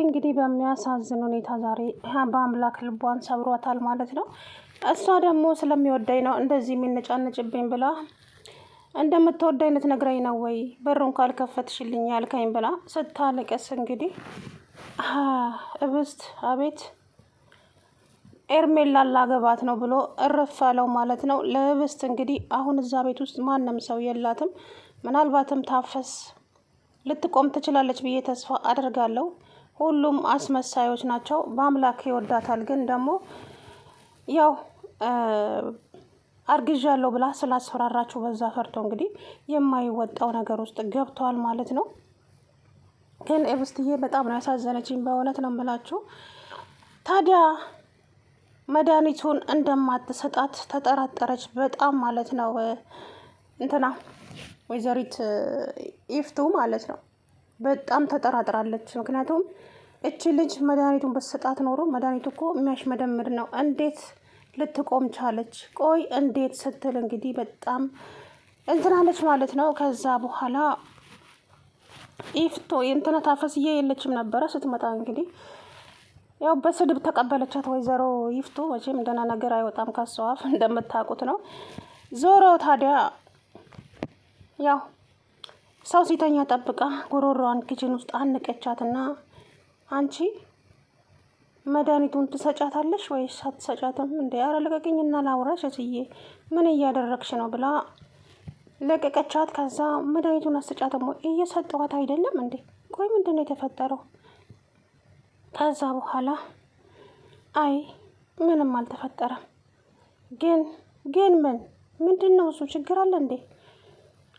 እንግዲህ በሚያሳዝን ሁኔታ ዛሬ በአምላክ ልቧን ሰብሯታል ማለት ነው። እሷ ደግሞ ስለሚወደኝ ነው እንደዚህ የሚነጫነጭብኝ ብላ እንደምትወደኝ ልትነግረኝ ነው ወይ በሩን ካልከፈትሽልኝ ያልከኝ ብላ ስታለቅስ እንግዲህ እብስት አቤት ኤርሜላን ላገባት ነው ብሎ እርፍ አለው ማለት ነው። ለህብስት እንግዲህ አሁን እዛ ቤት ውስጥ ማንም ሰው የላትም። ምናልባትም ታፈስ ልትቆም ትችላለች ብዬ ተስፋ አድርጋለሁ። ሁሉም አስመሳዮች ናቸው። በአምላክ ይወዳታል፣ ግን ደግሞ ያው አርግዣለሁ ብላ ስላስፈራራችሁ በዛ ፈርቶ እንግዲህ የማይወጣው ነገር ውስጥ ገብተዋል ማለት ነው። ግን እብስትዬ በጣም ነው ያሳዘነችኝ፣ በእውነት ነው የምላችሁ። ታዲያ መድኃኒቱን እንደማትሰጣት ተጠራጠረች በጣም ማለት ነው። እንትና ወይዘሪት ይፍቱ ማለት ነው በጣም ተጠራጥራለች። ምክንያቱም እቺ ልጅ መድኃኒቱን በሰጣት ኖሮ መድኃኒቱ እኮ የሚያሽመደምድ ነው፣ እንዴት ልትቆም ቻለች? ቆይ እንዴት ስትል እንግዲህ በጣም እንትናለች ማለት ነው። ከዛ በኋላ ይፍቱ እንትና ታፈስዬ የለችም ነበረ። ስትመጣ እንግዲህ ያው በስድብ ተቀበለቻት ወይዘሮ ይፍቱ። መቼም እንደና ነገር አይወጣም ከሷ አፍ እንደምታውቁት ነው። ዞሮ ታዲያ ያው ሰው ሲተኛ ጠብቃ ጉሮሯን ኪችን ውስጥ አንቀቻትና አንቺ መድኃኒቱን ትሰጫታለሽ ወይስ አትሰጫትም እንዴ? ኧረ ልቀቅኝና ላውራሽ እትዬ ምን እያደረግሽ ነው ብላ ለቀቀቻት። ከዛ መድኃኒቱን አትሰጫትም ወይ? እየሰጠኋት አይደለም እንዴ? ቆይ ምንድን ነው የተፈጠረው? ከዛ በኋላ አይ ምንም አልተፈጠረም። ግን ምንድን ነው እሱ? ችግር አለ እንዴ?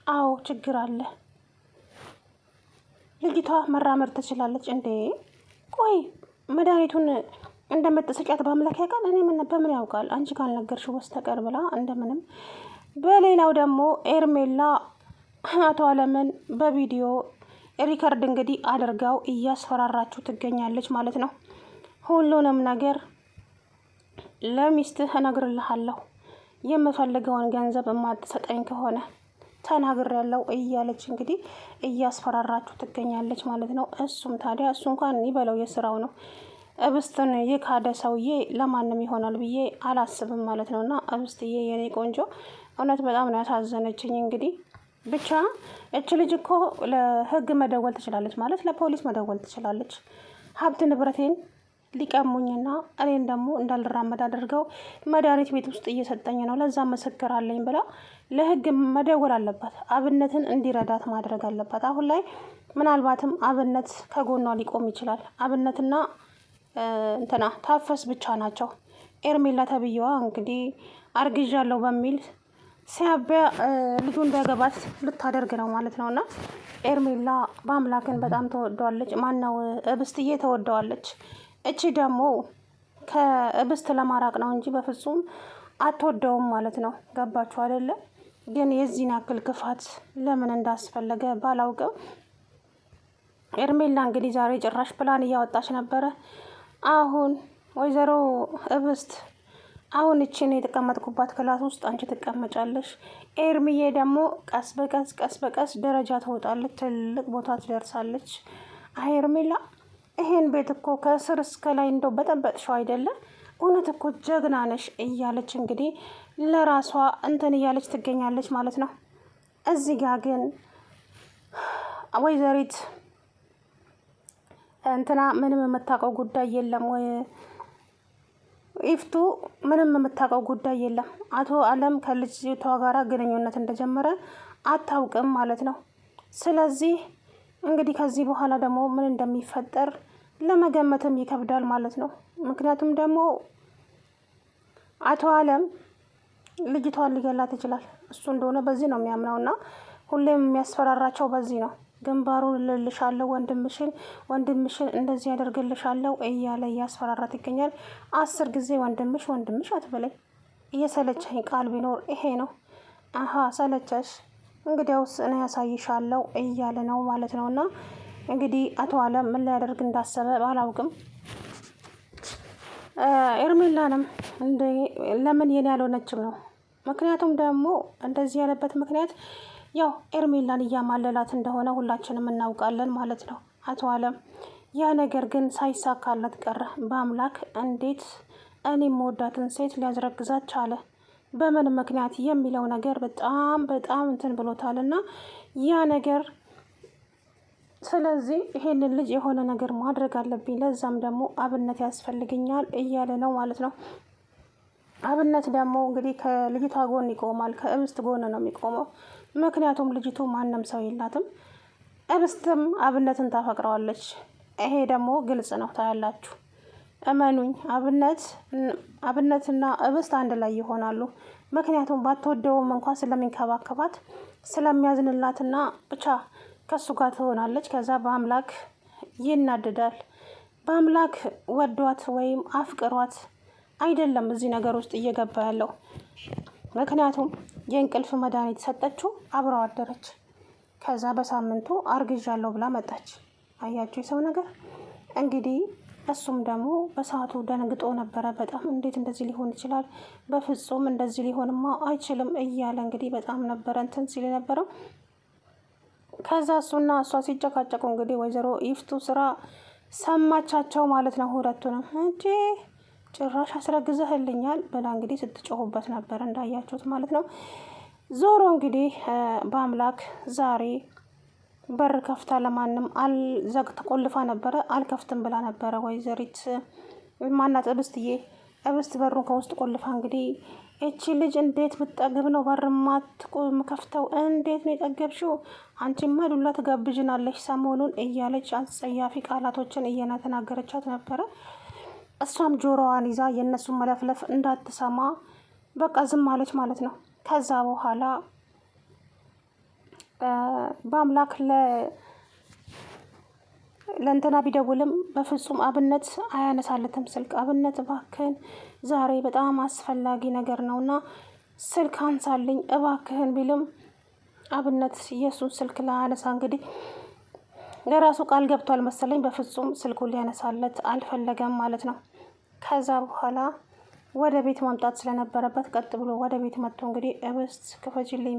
አዎ ችግር አለ። ልጅቷ መራመድ ትችላለች እንዴ? ቆይ መድኃኒቱን እንደምትሰጫት በአምላክ ያውቃል። እኔ በምን ያውቃል አንቺ ካልነገርሽው በስተቀር ብላ እንደምንም። በሌላው ደግሞ ኤርሜላ አቶ አለምን በቪዲዮ ሪከርድ እንግዲህ አድርጋው እያስፈራራችሁ ትገኛለች ማለት ነው። ሁሉንም ነገር ለሚስትህ እነግርልሃለሁ፣ የምፈልገውን ገንዘብ የማትሰጠኝ ከሆነ ተናግሬያለሁ እያለች እንግዲህ እያስፈራራችሁ ትገኛለች ማለት ነው። እሱም ታዲያ እሱ እንኳን ይበለው የስራው ነው። እብስትን የካደ ሰውዬ ለማንም ይሆናል ብዬ አላስብም ማለት ነው። እና እብስትዬ የኔ ቆንጆ እውነት በጣም ነው ያሳዘነችኝ። እንግዲህ ብቻ እች ልጅ እኮ ለህግ መደወል ትችላለች ማለት ለፖሊስ መደወል ትችላለች። ሀብት ንብረቴን ሊቀሙኝና እኔን ደግሞ እንዳልራመድ አድርገው መድኃኒት ቤት ውስጥ እየሰጠኝ ነው፣ ለዛ ምስክር አለኝ ብላ ለህግ መደወል አለባት። አብነትን እንዲረዳት ማድረግ አለባት። አሁን ላይ ምናልባትም አብነት ከጎኗ ሊቆም ይችላል። አብነትና እንትና ታፈስ ብቻ ናቸው። ኤርሜላ ተብዬዋ እንግዲህ አርግዣለሁ በሚል ሲያበያ ልጁ እንዳገባት ልታደርግ ነው ማለት ነው። እና ኤርሜላ በአምላክን በጣም ተወደዋለች። ማነው እብስትዬ ተወደዋለች። እቺ ደግሞ ከእብስት ለማራቅ ነው እንጂ በፍጹም አትወደውም ማለት ነው። ገባችሁ አይደለም? ግን የዚህን ያክል ክፋት ለምን እንዳስፈለገ ባላውቅም ኤርሜላ እንግዲህ ዛሬ ጭራሽ ፕላን እያወጣች ነበረ። አሁን ወይዘሮ እብስት አሁን እቺን የተቀመጥኩባት ክላስ ውስጥ አንቺ ትቀመጫለሽ፣ ኤርሚዬ ደግሞ ቀስ በቀስ ደረጃ ትወጣለች፣ ትልቅ ቦታ ትደርሳለች። አይ ኤርሜላ ይሄን ቤት እኮ ከስር እስከ ላይ እንደው በጠበጥሽው አይደለም? እውነት እኮ ጀግና ነሽ እያለች እንግዲህ ለራሷ እንትን እያለች ትገኛለች ማለት ነው። እዚህ ጋር ግን ወይዘሪት እንትና ምንም የምታውቀው ጉዳይ የለም ወይ ይፍቱ ምንም የምታውቀው ጉዳይ የለም። አቶ አለም ከልጅቷ ጋር ግንኙነት እንደጀመረ አታውቅም ማለት ነው። ስለዚህ እንግዲህ ከዚህ በኋላ ደግሞ ምን እንደሚፈጠር ለመገመትም ይከብዳል ማለት ነው። ምክንያቱም ደግሞ አቶ አለም ልጅቷን ሊገላት ይችላል። እሱ እንደሆነ በዚህ ነው የሚያምነው እና ሁሌም የሚያስፈራራቸው በዚህ ነው። ግንባሩን ልልሻለሁ፣ ወንድምሽን እንደዚህ ያደርግልሻለሁ እያለ እያስፈራራት ይገኛል። 10 ጊዜ ወንድምሽ አትበለኝ። እየሰለቸኝ ቃል ቢኖር ይሄ ነው። አሀ ሰለቸሽ፣ እንግዲያውስ እኔ ያሳይሻለሁ እያለ ነው ማለት ነው። እና እንግዲህ አቶ አለም ምን ሊያደርግ እንዳሰበ ባላውቅም ኤርሜላንም ለምን የኔ ያልሆነችም ነው። ምክንያቱም ደግሞ እንደዚህ ያለበት ምክንያት ያው ኤርሜላን እያማለላት እንደሆነ ሁላችንም እናውቃለን ማለት ነው። አቶ አለም ያ ነገር ግን ሳይሳካለት ቀረ። በአምላክ እንዴት እኔ የምወዳትን ሴት ሊያስረግዛት ቻለ? በምን ምክንያት የሚለው ነገር በጣም በጣም እንትን ብሎታል እና ያ ነገር ስለዚህ ይሄንን ልጅ የሆነ ነገር ማድረግ አለብኝ፣ ለዛም ደግሞ አብነት ያስፈልገኛል እያለ ነው ማለት ነው። አብነት ደግሞ እንግዲህ ከልጅቷ ጎን ይቆማል። ከእብስት ጎን ነው የሚቆመው። ምክንያቱም ልጅቱ ማንም ሰው የላትም። እብስትም አብነትን ታፈቅረዋለች። ይሄ ደግሞ ግልጽ ነው፣ ታያላችሁ። እመኑኝ፣ አብነትና እብስት አንድ ላይ ይሆናሉ። ምክንያቱም ባትወደውም እንኳን ስለሚንከባከባት ስለሚያዝንላትና ብቻ ከሱ ጋር ትሆናለች። ከዛ በአምላክ ይናደዳል። በአምላክ ወዷት ወይም አፍቅሯት አይደለም እዚህ ነገር ውስጥ እየገባ ያለው። ምክንያቱም የእንቅልፍ መድኃኒት ሰጠችው፣ አብረው አደረች። ከዛ በሳምንቱ አርግዣለሁ ብላ መጣች። አያችሁ የሰው ነገር እንግዲህ። እሱም ደግሞ በሰዓቱ ደንግጦ ነበረ በጣም። እንዴት እንደዚህ ሊሆን ይችላል? በፍጹም እንደዚህ ሊሆንማ አይችልም እያለ እንግዲህ በጣም ነበረ እንትን ሲል ነበረው። ከዛ እሱና እሷ ሲጨቃጨቁ እንግዲህ ወይዘሮ ይፍቱ ስራ ሰማቻቸው ማለት ነው። ሁለቱንም እንጂ ጭራሽ አስረግዘህልኛል ብላ እንግዲህ ስትጮሁበት ነበር እንዳያችሁት ማለት ነው። ዞሮ እንግዲህ በአምላክ ዛሬ በር ከፍታ ለማንም አልዘግታ ቆልፋ ነበረ። አልከፍትም ብላ ነበረ ወይዘሪት ማናት እብስትዬ። እብስት በሩን ከውስጥ ቆልፋ እንግዲህ እቺ ልጅ እንዴት ብትጠግብ ነው በር ማትከፍተው? እንዴት ነው የጠገብሽው? አንቺማ ዱላ ትጋብዥናለሽ ሰሞኑን እያለች አጸያፊ ቃላቶችን እየተናገረቻት ነበረ። እሷም ጆሮዋን ይዛ የእነሱን መለፍለፍ እንዳትሰማ በቃ ዝም አለች ማለት ነው። ከዛ በኋላ በአምላክ ለእንትና ቢደውልም በፍጹም አብነት አያነሳለትም ስልክ። አብነት እባክህን ዛሬ በጣም አስፈላጊ ነገር ነውና ስልክ አንሳልኝ እባክህን ቢልም አብነት የሱን ስልክ ላያነሳ እንግዲህ ለራሱ ቃል ገብቷል መሰለኝ። በፍጹም ስልኩን ሊያነሳለት አልፈለገም ማለት ነው። ከዛ በኋላ ወደ ቤት ማምጣት ስለነበረበት ቀጥ ብሎ ወደ ቤት መጥቶ እንግዲህ እብስት ክፈችልኝ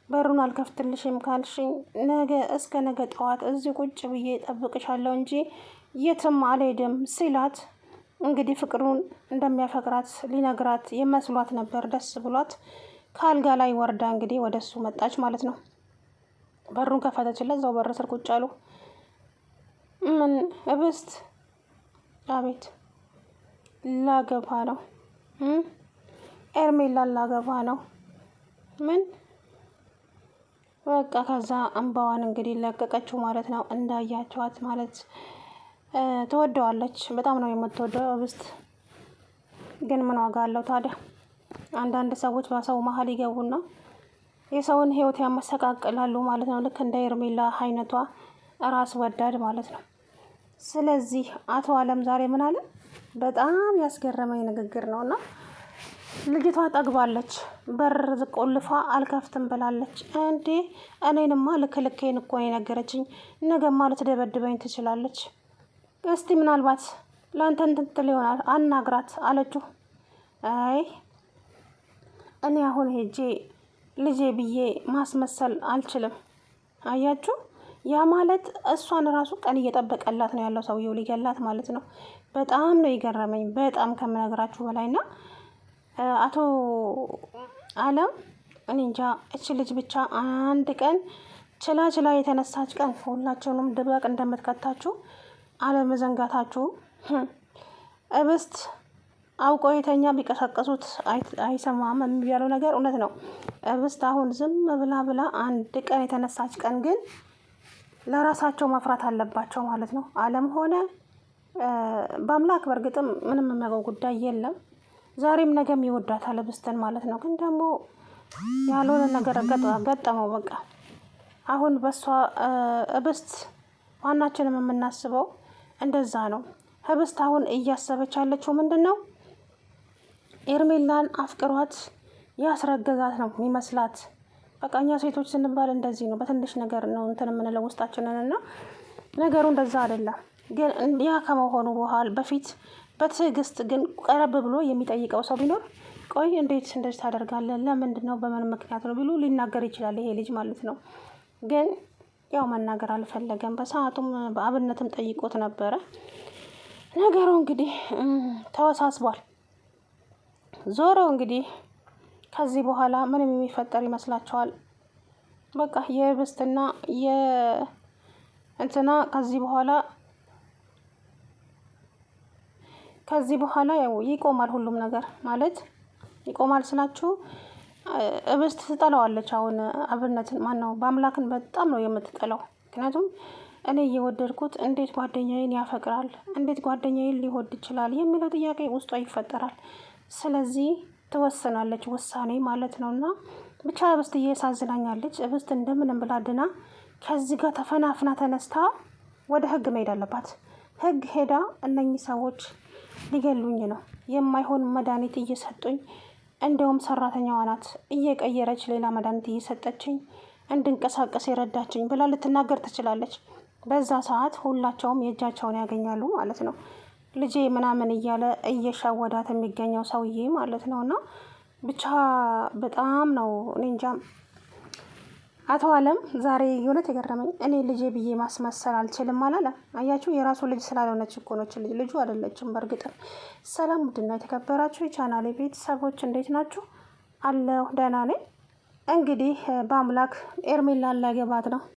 በሩን አልከፍትልሽም ካልሽኝ ነገ እስከ ነገ ጠዋት እዚህ ቁጭ ብዬ ጠብቅሻለሁ እንጂ የትም አልሄድም ሲላት እንግዲህ ፍቅሩን እንደሚያፈቅራት ሊነግራት የመስሏት ነበር። ደስ ብሏት ከአልጋ ላይ ወርዳ እንግዲህ ወደ እሱ መጣች ማለት ነው። በሩን ከፈተችለት። እዛው በር ስር ቁጭ አሉ። ምን እብስት? አቤት። ላገባ ነው ኤርሜላን ላገባ ነው። ምን? በቃ ከዛ እንባዋን እንግዲህ ለቀቀችው ማለት ነው። እንዳያቸዋት ማለት ትወደዋለች፣ በጣም ነው የምትወደው እብስት። ግን ምን ዋጋ አለው ታዲያ? አንዳንድ ሰዎች በሰው መሀል ይገቡና የሰውን ሕይወት ያመሰቃቅላሉ ማለት ነው። ልክ እንደ ኤርሜላ አይነቷ ራስ ወዳድ ማለት ነው። ስለዚህ አቶ አለም ዛሬ ምን አለ? በጣም ያስገረመኝ ንግግር ነውና ልጅቷ ጠግባለች። በር ቆልፋ አልከፍትም ብላለች። እንዴ እኔንማ ልክልኬን እኮ ነው የነገረችኝ። ነገማ ልትደበድበኝ ትችላለች። እስቲ ምናልባት ለአንተ እንትን ትል ይሆናል አናግራት አለችው። አይ እኔ አሁን ሄጄ ልጄ ብዬ ማስመሰል አልችልም። አያችሁ፣ ያ ማለት እሷን ራሱ ቀን እየጠበቀላት ነው ያለው ሰውየው ሊገላት ማለት ነው። በጣም ነው የገረመኝ፣ በጣም ከምነግራችሁ በላይና አቶ አለም እኔ እንጃ እች ልጅ ብቻ አንድ ቀን ችላ የተነሳች ቀን ሁላቸውንም ድባቅ እንደምትከታችሁ አለመዘንጋታችሁ። እብስት አውቆ የተኛ ቢቀሰቀሱት አይሰማም የሚባለው ነገር እውነት ነው። እብስት አሁን ዝም ብላ አንድ ቀን የተነሳች ቀን ግን ለራሳቸው መፍራት አለባቸው ማለት ነው። አለም ሆነ በአምላክ በእርግጥም ምንም የሚያውቀው ጉዳይ የለም። ዛሬም ነገም ይወዳታል እብስትን ማለት ነው። ግን ደግሞ ያልሆነ ነገር ገጠመው። በቃ አሁን በሷ እብስት ዋናችንም የምናስበው እንደዛ ነው። እብስት አሁን እያሰበች ያለችው ምንድን ነው? ኤርሜላን አፍቅሯት ያስረገዛት ነው የሚመስላት። በቃ እኛ ሴቶች ስንባል እንደዚህ ነው፣ በትንሽ ነገር ነው እንትን የምንለው ውስጣችንን እና ነገሩ እንደዛ አይደለም። ግን ያ ከመሆኑ በኋላ በፊት በትዕግስት ግን ቀረብ ብሎ የሚጠይቀው ሰው ቢኖር ቆይ እንዴት እንደዚህ ታደርጋለህ? ለምንድን ነው? በምን ምክንያት ነው ቢሉ ሊናገር ይችላል ይሄ ልጅ ማለት ነው። ግን ያው መናገር አልፈለገም። በሰዓቱም በአብነትም ጠይቆት ነበረ። ነገሩ እንግዲህ ተወሳስቧል። ዞሮ እንግዲህ ከዚህ በኋላ ምንም የሚፈጠር ይመስላችኋል? በቃ የህብስትና የእንትና ከዚህ በኋላ ያው ይቆማል ሁሉም ነገር ማለት ይቆማል ስላችሁ ህብስት ትጠላዋለች። አሁን አብነትን ማነው በአምላክን በጣም ነው የምትጠላው። ምክንያቱም እኔ እየወደድኩት እንዴት ጓደኛዬን ያፈቅራል፣ እንዴት ጓደኛዬን ሊወድ ይችላል የሚለው ጥያቄ ውስጧ ይፈጠራል። ስለዚህ ትወስናለች ውሳኔ ማለት ነው። እና ብቻ ህብስት እያሳዝናኛለች። ህብስት እንደምንም ብላ ድና ከዚህ ጋር ተፈናፍና ተነስታ ወደ ህግ መሄድ አለባት። ህግ ሄዳ እነኚህ ሰዎች ሊገሉኝ ነው፣ የማይሆን መድኃኒት እየሰጡኝ፣ እንደውም ሰራተኛዋ ናት እየቀየረች ሌላ መድኃኒት እየሰጠችኝ እንድንቀሳቀስ የረዳችኝ ብላ ልትናገር ትችላለች። በዛ ሰዓት ሁላቸውም የእጃቸውን ያገኛሉ ማለት ነው። ልጄ ምናምን እያለ እየሻወዳት የሚገኘው ሰውዬ ማለት ነው። እና ብቻ በጣም ነው እኔ እንጃ። አቶ አለም ዛሬ የእውነት የገረመኝ እኔ ልጄ ብዬ ማስመሰል አልችልም አላለም። አያችሁ የራሱ ልጅ ስላልሆነች እኮ ነች ልጁ አይደለችም። በእርግጥም ሰላም ውድና የተከበራችሁ የቻናሌ ቤተሰቦች እንዴት ናችሁ? አለሁ ደህና ነኝ። እንግዲህ በአምላክ ኤርሜላን ላገባት ነው።